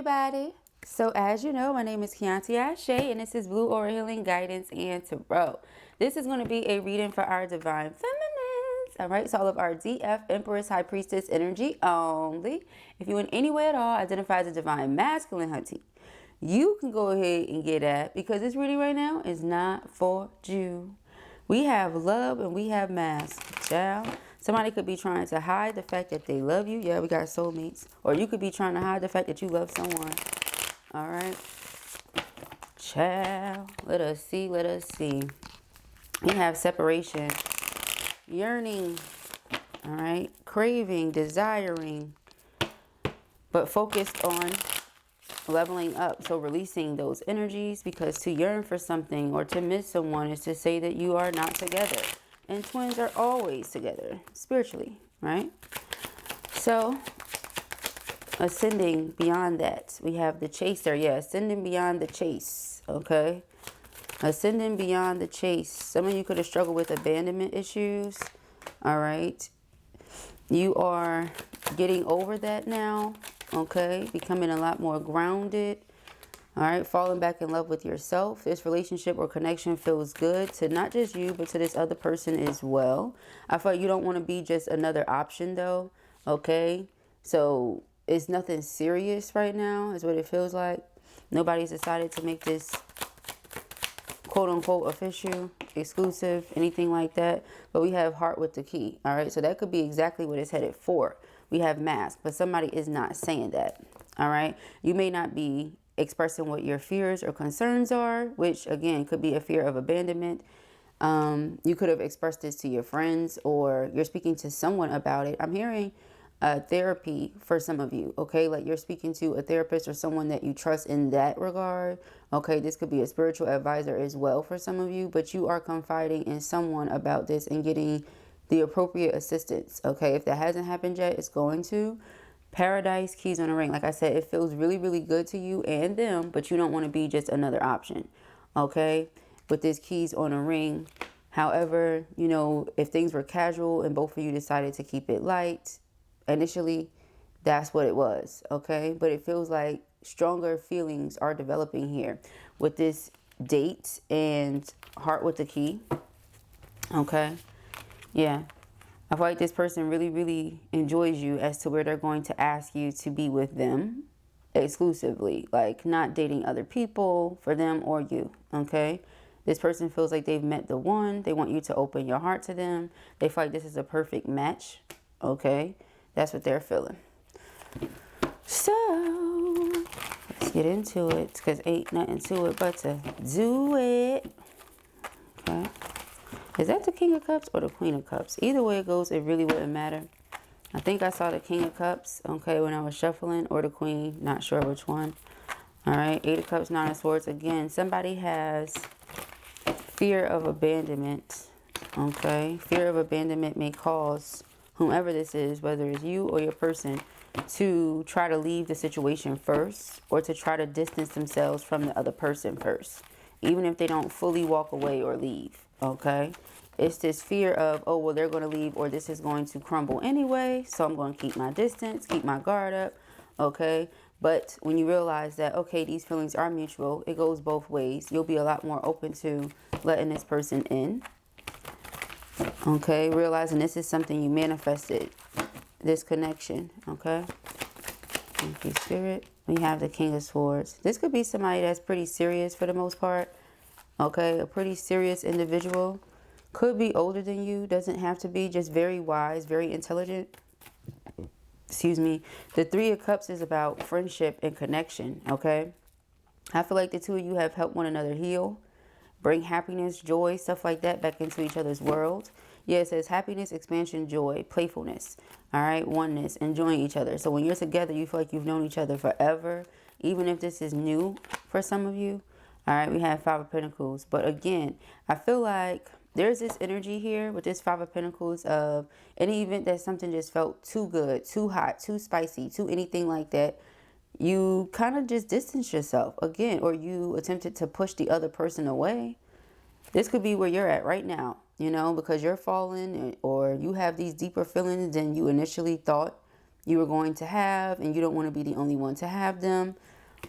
everybody. So as you know, my name is Kianti Ayshea and this is Blue Aura Healing Guidance and Tarot. This is going to be a reading for our Divine Feminines. Alright, so all of our DF, Empress, High Priestess energy only. If you in any way at all identify as a Divine Masculine, hunty, you can go ahead and get that because this reading right now is not for you. We have love and we have mask, child. Somebody could be trying to hide the fact that they love you. Yeah, we got soulmates. Or you could be trying to hide the fact that you love someone. All right. Child. Let us see. Let us see. We have separation. Yearning. All right. Craving. Desiring. But focused on leveling up. So releasing those energies, because to yearn for something or to miss someone is to say that you are not together. And twins are always together spiritually, right? So ascending beyond that, we have the chaser. Yeah, ascending beyond the chase. Okay, ascending beyond the chase. Some of you could have struggled with abandonment issues. All right, you are getting over that now. Okay, becoming a lot more grounded. All right, falling back in love with yourself. This relationship or connection feels good to not just you, but to this other person as well. I feel like you don't want to be just another option though. Okay, so it's nothing serious right now is what it feels like. Nobody's decided to make this quote unquote official, exclusive, anything like that. But we have heart with the key. All right, so that could be exactly what it's headed for. We have mask, but somebody is not saying that. All right, you may not be expressing what your fears or concerns are, which again could be a fear of abandonment. You could have expressed this to your friends, or you're speaking to someone about it. I'm hearing therapy for some of you. Okay, like you're speaking to a therapist or someone that you trust in that regard. Okay, this could be a spiritual advisor as well for some of you, but you are confiding in someone about this and getting the appropriate assistance. Okay, if that hasn't happened yet, it's going to. Paradise, keys on a ring. Like I said, it feels really, really good to you and them, but you don't want to be just another option. Okay, with this keys on a ring. However, you know, if things were casual and both of you decided to keep it light initially, that's what it was. Okay, but it feels like stronger feelings are developing here with this date and heart with the key. Okay, yeah, I feel like this person really, really enjoys you as to where they're going to ask you to be with them exclusively, like not dating other people for them or you. Okay, this person feels like they've met the one. They want you to open your heart to them. They feel like this is a perfect match. Okay, that's what they're feeling. So let's get into it, because ain't nothing to it but to do it. Okay, is that the King of Cups or the Queen of Cups? Either way it goes, it really wouldn't matter. I think I saw the King of Cups, okay, when I was shuffling, or the Queen, not sure which one. All right, Eight of Cups, Nine of Swords. Again, somebody has fear of abandonment. Okay, fear of abandonment may cause whomever this is, whether it's you or your person, to try to leave the situation first, or to try to distance themselves from the other person first, even if they don't fully walk away or leave. Okay, it's this fear of, oh, well, they're going to leave, or this is going to crumble anyway, so I'm going to keep my distance, keep my guard up. Okay, but when you realize that, okay, these feelings are mutual, it goes both ways, you'll be a lot more open to letting this person in. Okay, realizing this is something you manifested, this connection. Okay, thank you, Spirit. We have the King of Swords. This could be somebody that's pretty serious for the most part. Okay, a pretty serious individual. Could be older than you, doesn't have to be, just very wise, very intelligent. Excuse me. The Three of Cups is about friendship and connection. Okay, I feel like the two of you have helped one another heal, bring happiness, joy, stuff like that back into each other's world. Yeah, it says happiness, expansion, joy, playfulness. All right, oneness, enjoying each other. So when you're together, you feel like you've known each other forever, even if this is new for some of you. All right, we have Five of Pentacles. But again, I feel like there's this energy here with this Five of Pentacles of any event that something just felt too good, too hot, too spicy, too anything like that. You kind of just distance yourself again, or you attempted to push the other person away. This could be where you're at right now, you know, because you're falling, or you have these deeper feelings than you initially thought you were going to have, and you don't want to be the only one to have them.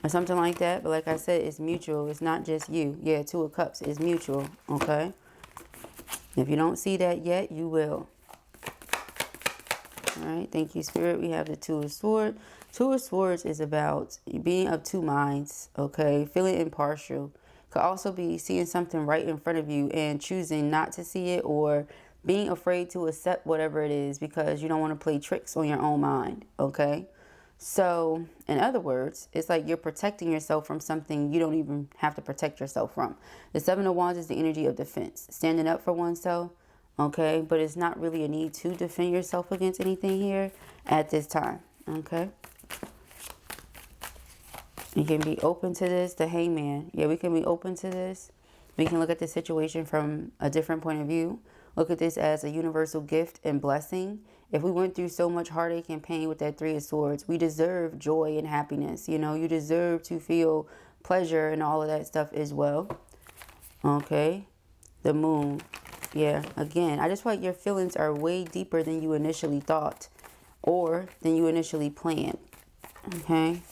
or something like that. But like I said, it's mutual. It's not just you. Yeah, Two of Cups is mutual, okay? If you don't see that yet, you will. All right, thank you, Spirit. We have the Two of Swords. Two of Swords is about being of two minds, okay? Feeling impartial. Could also be seeing something right in front of you and choosing not to see it, or being afraid to accept whatever it is because you don't want to play tricks on your own mind, okay? So, in other words, it's like you're protecting yourself from something you don't even have to protect yourself from. The Seven of Wands is the energy of defense, standing up for oneself, okay? But it's not really a need to defend yourself against anything here at this time, okay? You can be open to this. The Hangman. Yeah, we can be open to this. We can look at the situation from a different point of view. Look at this as a universal gift and blessing. If we went through so much heartache and pain with that Three of Swords, we deserve joy and happiness. You know, you deserve to feel pleasure and all of that stuff as well. Okay. The Moon. Yeah, again, I just feel like your feelings are way deeper than you initially thought or than you initially planned. Okay.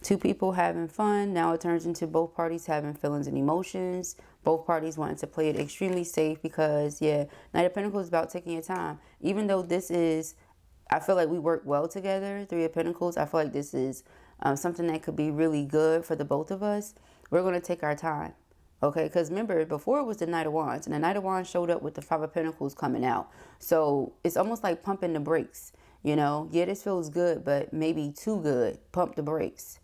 Two people having fun. Now it turns into both parties having feelings and emotions. Both parties wanting to play it extremely safe because, yeah, Knight of Pentacles is about taking your time. Even though this is, I feel like we work well together, Three of Pentacles. I feel like this is something that could be really good for the both of us. We're going to take our time. Okay, because remember, before it was the Knight of Wands. And the Knight of Wands showed up with the Five of Pentacles coming out. So it's almost like pumping the brakes. You know, yeah, this feels good, but maybe too good. Pump the brakes.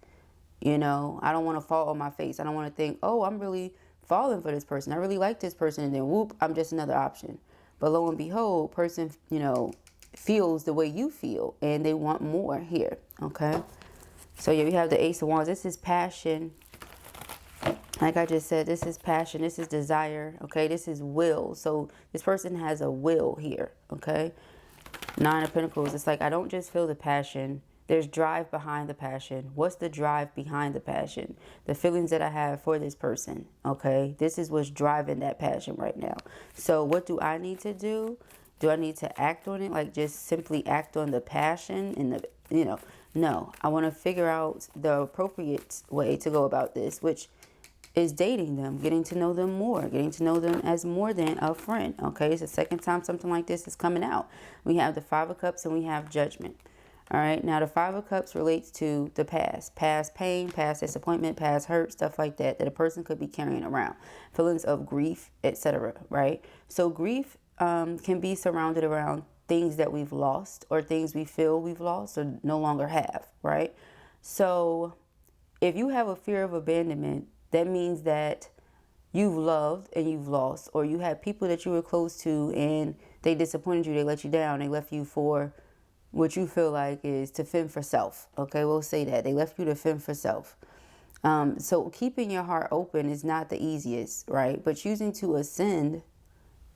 You know, I don't want to fall on my face. I don't want to think, oh, I'm really falling for this person. I really like this person. And then whoop, I'm just another option. But lo and behold, person, you know, feels the way you feel. And they want more here. Okay. So yeah, we have the Ace of Wands. This is passion. Like I just said, this is passion. This is desire. Okay. This is will. So this person has a will here. Okay. Nine of Pentacles. It's like, I don't just feel the passion. There's drive behind the passion. What's the drive behind the passion? The feelings that I have for this person, okay? This is what's driving that passion right now. So what do I need to do? Do I need to act on it? Like just simply act on the passion and the, you know, no. I want to figure out the appropriate way to go about this, which is dating them, getting to know them more, getting to know them as more than a friend, okay? It's the second time something like this is coming out. We have the Five of Cups and we have Judgment. All right, now the Five of Cups relates to the past pain, past disappointment, past hurt, stuff like that, that a person could be carrying around. Feelings of grief, etc., right? So grief can be surrounded around things that we've lost or things we feel we've lost or no longer have, right? So if you have a fear of abandonment, that means that you've loved and you've lost, or you have people that you were close to and they disappointed you, they let you down, they left you for what you feel like is to fend for self. Okay, we'll say that. They left you to fend for self. So keeping your heart open is not the easiest, right? But choosing to ascend,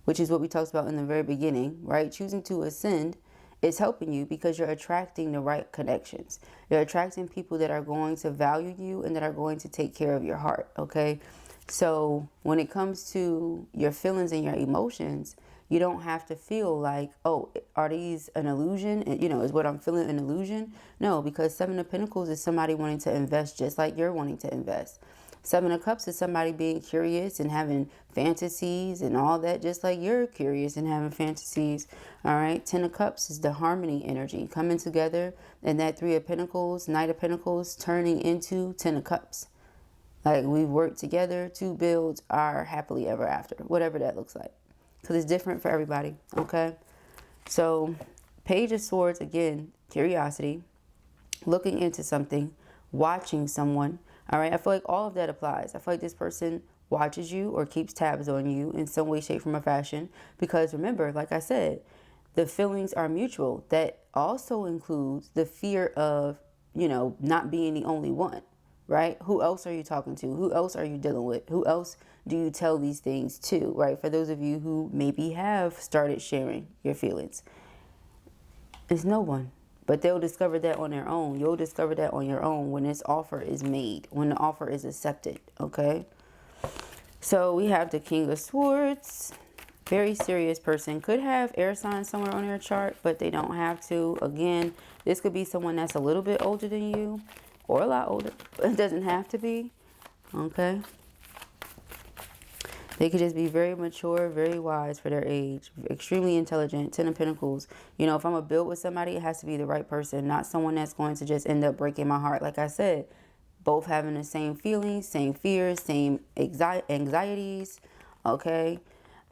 which is what we talked about in the very beginning, right? Choosing to ascend is helping you because you're attracting the right connections. You're attracting people that are going to value you and that are going to take care of your heart, okay? So when it comes to your feelings and your emotions, you don't have to feel like, oh, are these an illusion? You know, is what I'm feeling an illusion? No, because Seven of Pentacles is somebody wanting to invest just like you're wanting to invest. Seven of Cups is somebody being curious and having fantasies and all that, just like you're curious and having fantasies. All right. Ten of Cups is the harmony energy coming together, and that Three of Pentacles, Knight of Pentacles turning into Ten of Cups. Like we've worked together to build our happily ever after, whatever that looks like. Because it's different for everybody, okay? So, Page of Swords, again, curiosity, looking into something, watching someone, all right? I feel like all of that applies. I feel like this person watches you or keeps tabs on you in some way, shape, form, or fashion. Because remember, like I said, the feelings are mutual. That also includes the fear of, you know, not being the only one. Right? Who else are you talking to? Who else are you dealing with? Who else do you tell these things to? Right? For those of you who maybe have started sharing your feelings, it's no one. But they'll discover that on their own. You'll discover that on your own when this offer is made, when the offer is accepted. Okay? So we have the King of Swords. Very serious person. Could have air signs somewhere on their chart, but they don't have to. Again, this could be someone that's a little bit older than you. or a lot older. It doesn't have to be, okay? They could just be very mature, very wise for their age, extremely intelligent. 10 of Pentacles. You know, if I'm going to build with somebody, it has to be the right person, not someone that's going to just end up breaking my heart. Like I said, both having the same feelings, same fears, same anxieties, okay?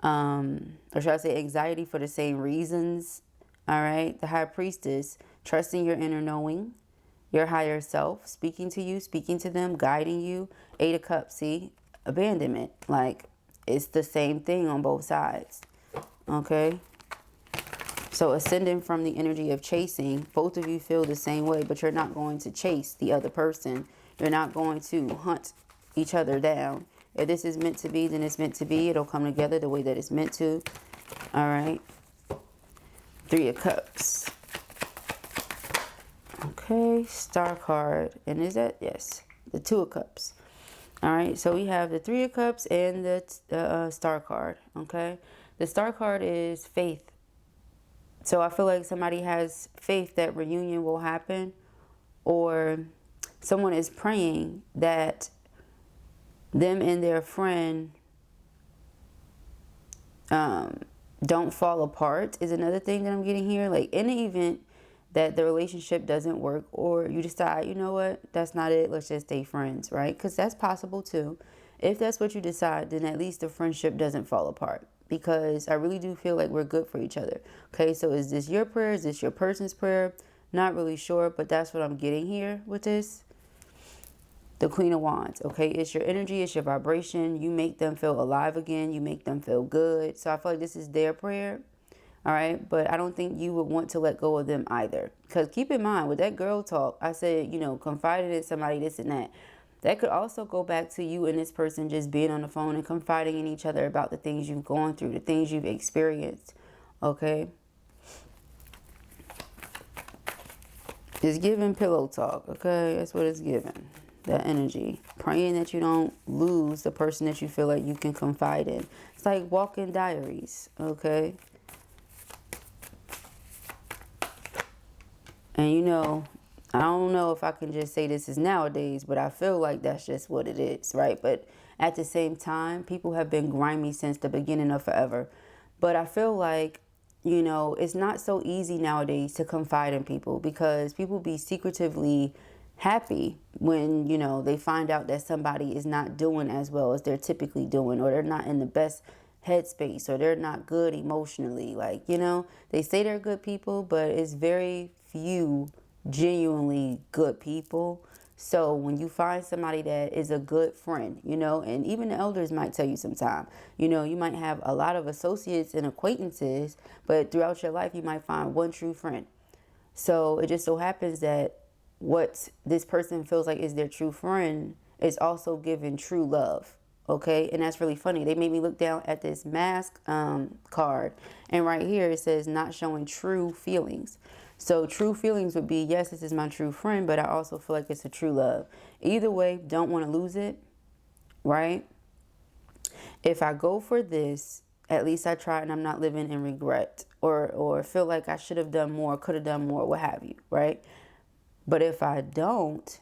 Or should I say anxiety for the same reasons, all right? The High Priestess, trusting your inner knowing, your higher self, speaking to you, speaking to them, guiding you. 8 of Cups, see? Abandonment, like, it's the same thing on both sides, okay? So ascending from the energy of chasing, both of you feel the same way, but you're not going to chase the other person. You're not going to hunt each other down. If this is meant to be, then it's meant to be. It'll come together the way that it's meant to, all right? 3 of Cups. Okay, Star card. And is that? Yes, the 2 of Cups. All right, so we have the 3 of Cups and the Star card, okay? The Star card is faith. So I feel like somebody has faith that reunion will happen, or someone is praying that them and their friend don't fall apart is another thing that I'm getting here. Like, in the event that the relationship doesn't work, or you decide, you know what, that's not it, let's just stay friends, right? Because that's possible too. If that's what you decide, then at least the friendship doesn't fall apart, because I really do feel like we're good for each other. Okay, so is this your prayer? Is this your person's prayer? Not really sure, but that's what I'm getting here with this. The Queen of Wands, okay? It's your energy, it's your vibration. You make them feel alive again. You make them feel good. So I feel like this is their prayer. All right, but I don't think you would want to let go of them either. Because keep in mind, with that girl talk, I said, you know, confiding in somebody, this and that. That could also go back to you and this person just being on the phone and confiding in each other about the things you've gone through, the things you've experienced, okay? It's giving pillow talk, okay? That's what it's giving, that energy. Praying that you don't lose the person that you feel like you can confide in. It's like walking diaries, okay? And you know, I don't know if I can just say this is nowadays, but I feel like that's just what it is, right? But at the same time, people have been grimy since the beginning of forever. But I feel like, you know, it's not so easy nowadays to confide in people, because people be secretively happy when, you know, they find out that somebody is not doing as well as they're typically doing, or they're not in the best headspace, or they're not good emotionally. Like, you know, they say they're good people, but it's very few genuinely good people. So when you find somebody that is a good friend, you know, and even the elders might tell you sometime, you know, you might have a lot of associates and acquaintances, but throughout your life you might find one true friend. So it just so happens that what this person feels like is their true friend is also given true love. Okay, and that's really funny. They made me look down at this mask card, and right here it says not showing true feelings. So true feelings would be, yes, this is my true friend, but I also feel like it's a true love. Either way, don't want to lose it, right? If I go for this, at least I tried and I'm not living in regret, or feel like I should have done more, could have done more, what have you, right? But if I don't,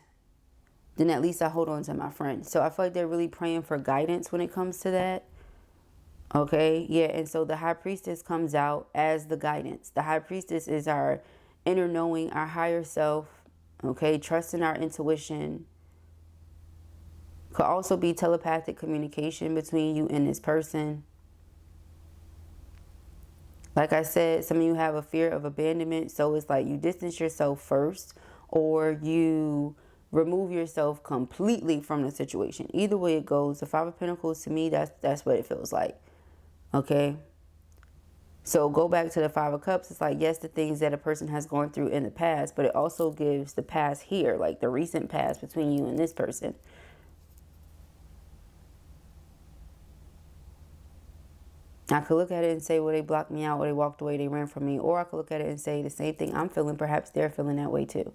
then at least I hold on to my friend. So I feel like they're really praying for guidance when it comes to that. Okay, yeah, and so the High Priestess comes out as the guidance. The High Priestess is our inner knowing, our higher self, okay, trusting our intuition. Could also be telepathic communication between you and this person. Like I said, some of you have a fear of abandonment, so it's like you distance yourself first, or you remove yourself completely from the situation. Either way it goes, the 5 of Pentacles, to me, that's what it feels like. Okay? So go back to the 5 of Cups. It's like, yes, the things that a person has gone through in the past, but it also gives the past here, like the recent past between you and this person. I could look at it and say, well, they blocked me out, or they walked away, they ran from me. Or I could look at it and say the same thing I'm feeling, perhaps they're feeling that way too.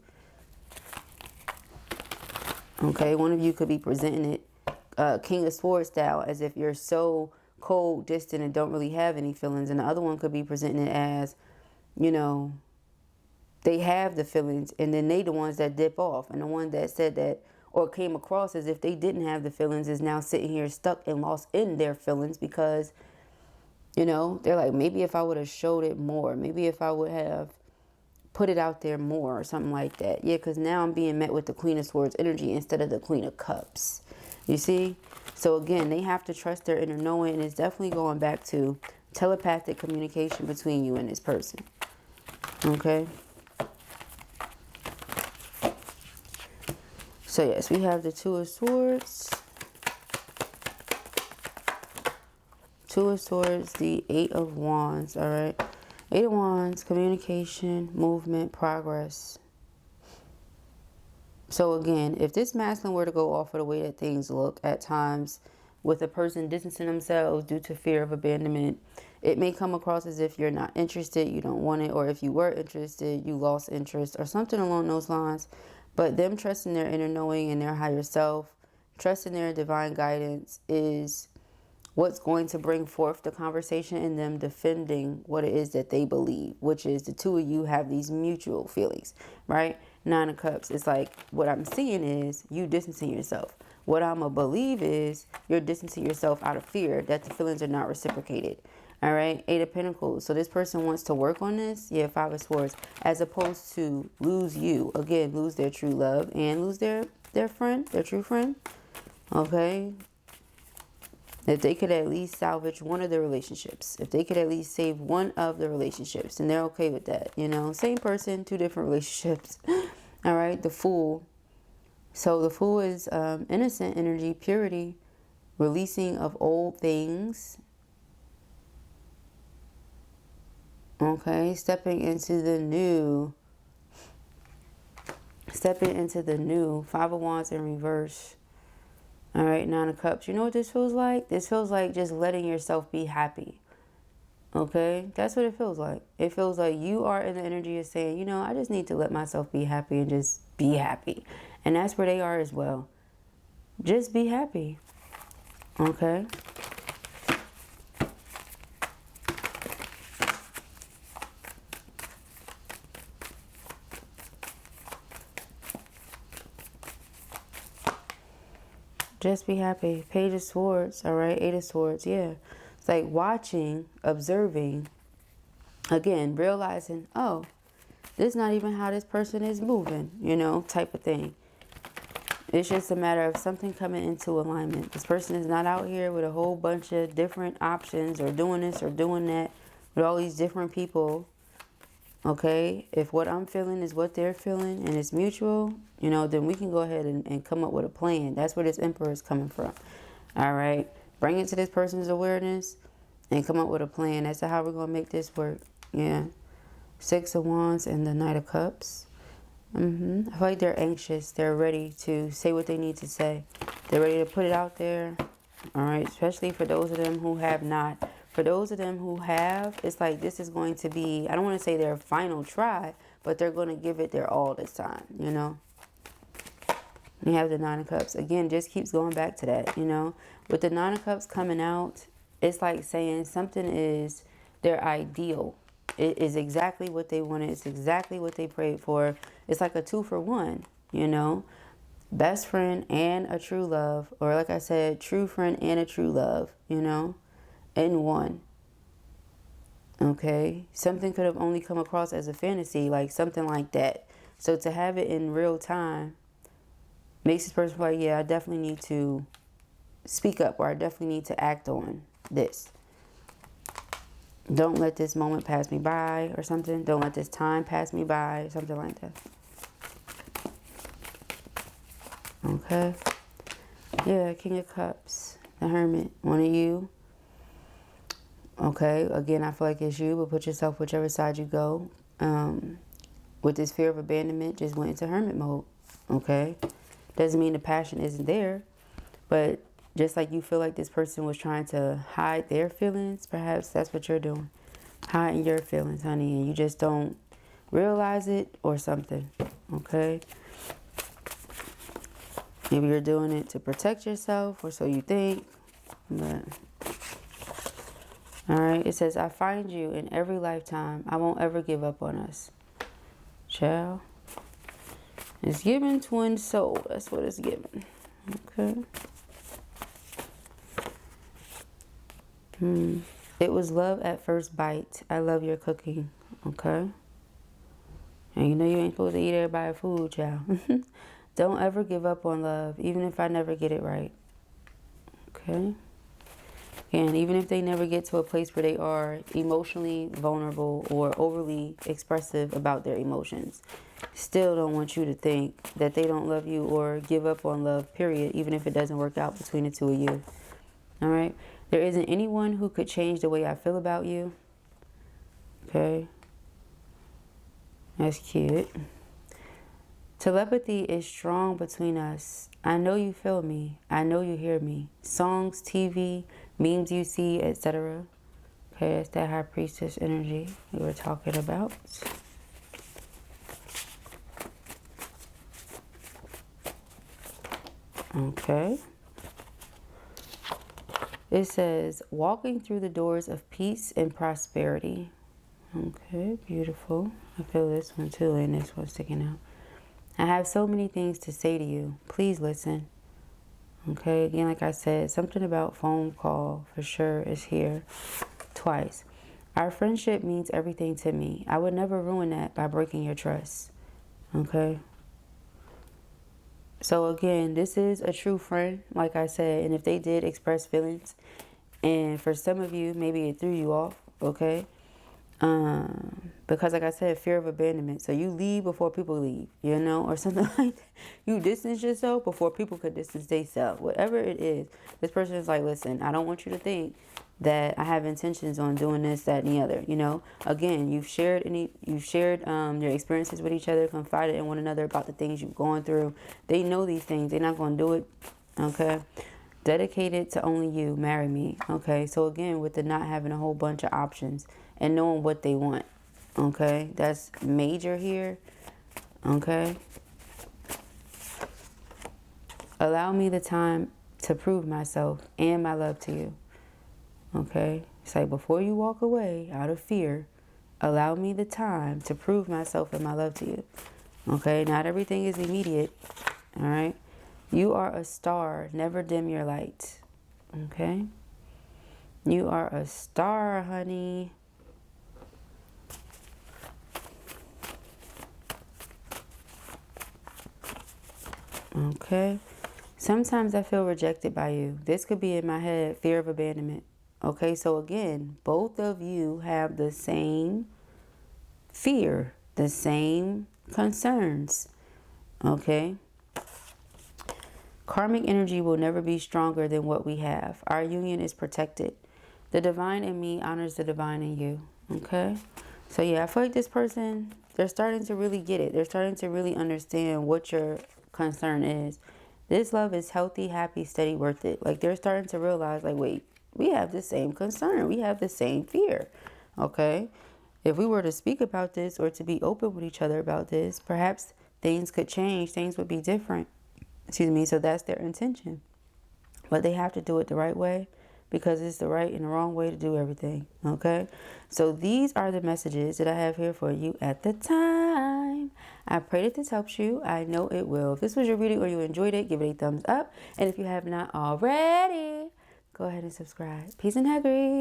Okay, one of you could be presenting it King of Swords style, as if you're so cold, distant, and don't really have any feelings. And the other one could be presenting it as, you know, they have the feelings, and then they the ones that dip off, and the one that said that or came across as if they didn't have the feelings is now sitting here stuck and lost in their feelings because, you know, they're like, maybe if I would have showed it more, maybe if I would have put it out there more or something like that. Yeah, because now I'm being met with the Queen of Swords energy instead of the Queen of Cups. You see? So again, they have to trust their inner knowing, and it's definitely going back to telepathic communication between you and this person. Okay? So yes, we have the Two of Swords. Two of Swords, the Eight of Wands, all right? Eight of Wands, communication, movement, progress. So again, if this masculine were to go off of the way that things look at times with a person distancing themselves due to fear of abandonment, it may come across as if you're not interested, you don't want it, or if you were interested, you lost interest or something along those lines. But them trusting their inner knowing and their higher self, trusting their divine guidance is what's going to bring forth the conversation in them defending what it is that they believe, which is the two of you have these mutual feelings, right? Nine of Cups. It's like what I'm seeing is you distancing yourself. What I'm going to believe is you're distancing yourself out of fear that the feelings are not reciprocated. All right, Eight of Pentacles. So this person wants to work on this. Yeah, Five of Swords. As opposed to lose you. Again, lose their true love and lose their friend, their true friend. Okay. If they could at least salvage one of the relationships. If they could at least save one of the relationships. And they're okay with that. You know, same person, two different relationships. All right, the Fool. So the Fool is innocent energy, purity, releasing of old things. Okay, stepping into the new. Stepping into the new. Five of Wands in reverse. All right, Nine of Cups. You know what this feels like? This feels like just letting yourself be happy. Okay, that's what it feels like. It feels like you are in the energy of saying, you know, I just need to let myself be happy and just be happy. And that's where they are as well. Just be happy. Okay. Just be happy. Page of Swords. All right. Eight of Swords. Yeah. It's like watching, observing. Again, realizing, oh, this is not even how this person is moving, you know, type of thing. It's just a matter of something coming into alignment. This person is not out here with a whole bunch of different options or doing this or doing that with all these different people. Okay, if what I'm feeling is what they're feeling and it's mutual, you know, then we can go ahead and come up with a plan. That's where this Emperor is coming from. All right, bring it to this person's awareness and come up with a plan. That's how we're going to make this work. Yeah. Six of Wands and the Knight of Cups. I feel like they're anxious. They're ready to say what they need to say. They're ready to put it out there. All right, especially for those of them who have not. For those of them who have, it's like this is going to be, I don't want to say their final try, but they're going to give it their all this time, you know. You have the Nine of Cups. Again, just keeps going back to that, you know. With the Nine of Cups coming out, it's like saying something is their ideal. It is exactly what they wanted. It's exactly what they prayed for. It's like a 2-for-1, you know. Best friend and a true love. Or like I said, true friend and a true love, you know. In one. Okay. Something could have only come across as a fantasy. Like something like that. So to have it in real time makes this person feel like, yeah, I definitely need to speak up. Or I definitely need to act on this. Don't let this moment pass me by or something. Don't let this time pass me by or something like that. Okay. Yeah, King of Cups. The Hermit. One of you. Okay. Again, I feel like it's you, but put yourself whichever side you go. With this fear of abandonment, just went into hermit mode. Okay. Doesn't mean the passion isn't there, but just like you feel like this person was trying to hide their feelings, perhaps that's what you're doing. Hiding your feelings, honey, and you just don't realize it or something, okay? Maybe you're doing it to protect yourself or so you think, but... All right, it says, I find you in every lifetime. I won't ever give up on us. child. It's giving twin soul. That's what it's giving. Okay. It was love at first bite. I love your cooking. Okay. And you know you ain't supposed to eat everybody's food, child. Don't ever give up on love, even if I never get it right. Okay. And even if they never get to a place where they are emotionally vulnerable or overly expressive about their emotions, still don't want you to think that they don't love you or give up on love, period, even if it doesn't work out between the two of you. All right? There isn't anyone who could change the way I feel about you. Okay? That's cute. Telepathy is strong between us. I know you feel me. I know you hear me. Songs, TV, memes you see, etc. Okay, that's that high priestess energy we were talking about. Okay. It says, walking through the doors of peace and prosperity. Okay, beautiful. I feel this one too, and this one's sticking out. I have so many things to say to you. Please listen. Okay, again, like I said, something about phone call for sure is here twice. Our friendship means everything to me. I would never ruin that by breaking your trust. Okay. So again, this is a true friend, like I said, and if they did express feelings, and for some of you, maybe it threw you off, okay? Because like I said, fear of abandonment. So you leave before people leave, you know, or something like that. You distance yourself before people could distance themselves. Whatever it is, this person is like, listen, I don't want you to think that I have intentions on doing this, that, and the other. You know, again, you've shared your experiences with each other, confided in one another about the things you've gone through. They know these things. They're not going to do it. Okay. Dedicated to only you. Marry me. Okay. So again, with the not having a whole bunch of options and knowing what they want. Okay. That's major here. Okay. Allow me the time to prove myself and my love to you. Okay. It's like before you walk away out of fear, allow me the time to prove myself and my love to you. Okay. Not everything is immediate. All right. You are a star. Never dim your light. Okay. You are a star, honey. Okay. Sometimes I feel rejected by you. This could be in my head, fear of abandonment. Okay, so again, both of you have the same fear, the same concerns. Okay. Karmic energy will never be stronger than what we have. Our union is protected. The divine in me honors the divine in you. Okay. So yeah, I feel like this person, they're starting to really get it. They're starting to really understand what your concern is. This love is healthy, happy, steady, worth it. Like they're starting to realize, like, wait, we have the same concern. We have the same fear. Okay. If we were to speak about this or to be open with each other about this, perhaps things could change. Things would be different. Excuse me. So that's their intention. But they have to do it the right way because it's the right and the wrong way to do everything. Okay. So these are the messages that I have here for you at the time. I pray that this helps you. I know it will. If this was your reading or you enjoyed it, give it a thumbs up. And if you have not already, go ahead and subscribe. Peace and haggery.